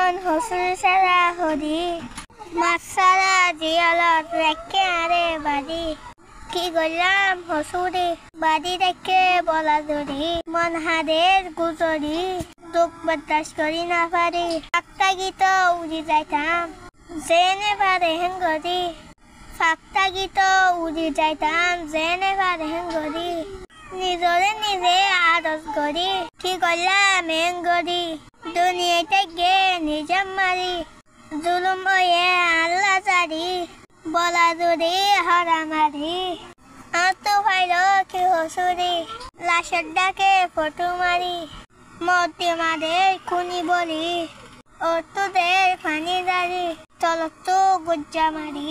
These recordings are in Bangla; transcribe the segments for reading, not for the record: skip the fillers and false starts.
আয়োজন হসুর সারা হরি মাসারা জিয়ালত রেখে আরে বাড়ি কি করলাম হসুরে বাড়ি রেখে বলা ধরি মন হাদের গুজরি দুঃখ বরদাস্ত করি না পারি ফাঁকটা গীত উড়ি যাইতাম জেনে পারে হেঙ্গরি ফাঁকটা গীত উড়ি যাইতাম জেনে পারে হেঙ্গরি নিজরে নিজে আদত করি কি করলাম হেঙ্গরি দুনিয়াতে গে নিজম মারি জুলুম ওয়ে আল্লাহ জারি বলা ধরি হরা মারি আতো ভাইল কি হসুরি লাশের ডাকে ফটো মারি মধ্যে মাদের খুনি বলি অর্থদের ফানি দাঁড়ি তলত গুজ্জা মারি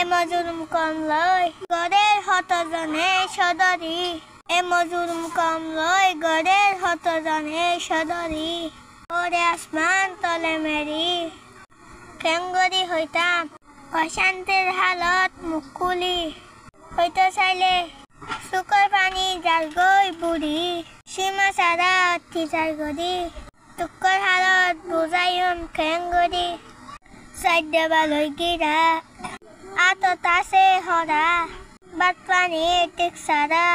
এমজুলুম কম লয় গড়ের হতজনে সদরি এমজুলুম কম লয় গড়ের হতজনে সদরি ওরে আসমান তলে মেরি কেঙ্গরি হইতাম অশান্তির হালত মুখ খুলি হইতো চাইলে চুকৰ পানী জাল গৈ বুঢ়ী সীমা চাৰা অত্যাচাৰ কৰি দুখৰ হালত বুজাইম কেঙ্গৰি চাইডবালৈ গিৰা আতত আছে হৰা বাট পানী টিক চাৰা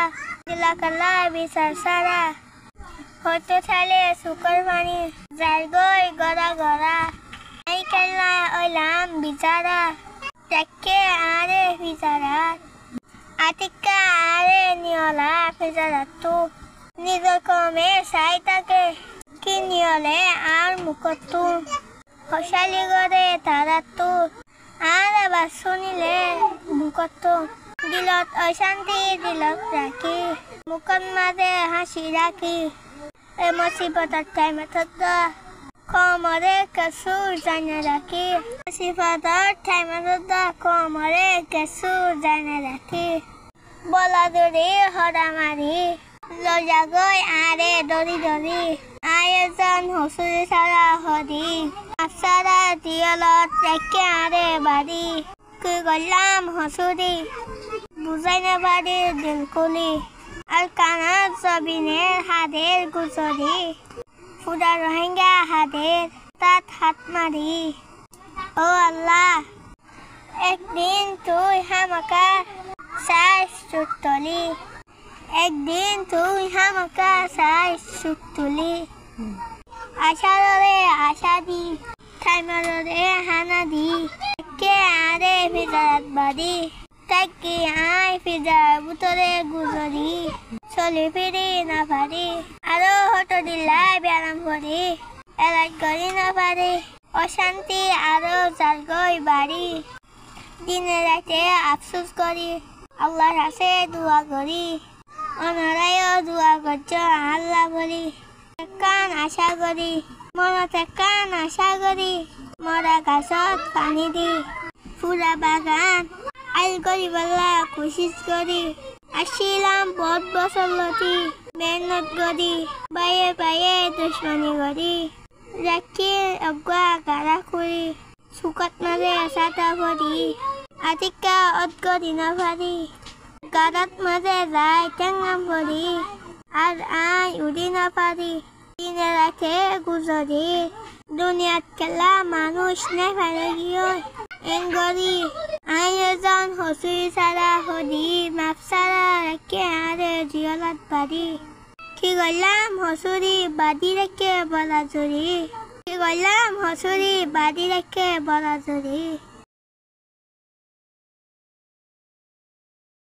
দিলা কালা বিচাৰ চাৰা হয়তো চাইলে চুকৰ পানী জাল গৈ গৰা গৰা এই কেলা ওইলাম বিচাৰা দেখে আরে বিচাৰা আতিকা আরে নিয়লা ফিজারাতু নিজর কমে চাই তাকে কি নিয়লে আর মুখতু হসালি গড়ে তারাতু আর আবার শুনিলে মুখতু দিলত অশান্তি দিলত রাখি মুখত মাঝে হাসি রাখি এ মুসিবতর টাইমত কমরে কসুর জানে রাখি মুসিবতর টাইমত কমরে কসুর জানে রাখি বলা ধরি হরা মারি লজা গই আরে দরি দরি আয়োজন হসুর সারা হরি আসারা দিয়ালত রেখে আরে বাড়ি কি করলাম হসুরি বুঝাই না বাড়ি দিল কুলি আর কানার জবিনের হাদের গুজরি ফুডা রোহিঙ্গা হাদের তাত হাত মারি ও আল্লাহ একদিন তুই হামাকা চাই চুট তুলি একদিন তুই হামাকা চাই চুট তুলি আশারে আশা দি থাইমারে হানা দি কে আরে ফিজাত বাড়ি তাকে আই ফিজার বুতরে গুজরি চলি ফিরি না পারি আরো হতো দিলাই ব্যায়াম করি এলাজ করি না পারি অশান্তি আরো জাল গই বাড়ি দিনে রাতে আফসোস করি আল্লাহর কাছে দোয়া করি অনারায়ও দোয়া করছ আল্লাহ বলি কান আশা করি মনতে কান আশা করি মরা গাছত পানি দি ফুলা বাগান আইল করি বলা কোশিশ করি আসিলাম বহুত বছর লতি মেহনত করি বাইয়ে বাইয়ে দুশ্মনী করি রাখি অগুয়া গাড়া করি সুকত মাঝে সাঁতা ভরি আতিকা অদ্গরি না পারি গাড়াত মাঝে যায় টেঙ্গাম ভরি আর আই উড়ি না পারি দিনে রাখে গুজরি দুনিয়াত খেলা মানুষ নে পারে গিয়ে এঙ্গরি আয়োজন হসুর সারা হরি মাপ সারা রেখে আরে জিয়ালত বাড়ি কি করলাম হসুরি বাড়ি রেখে বলা জরি কি করলাম হসুরি বাড়ি রেখে বলা জরি।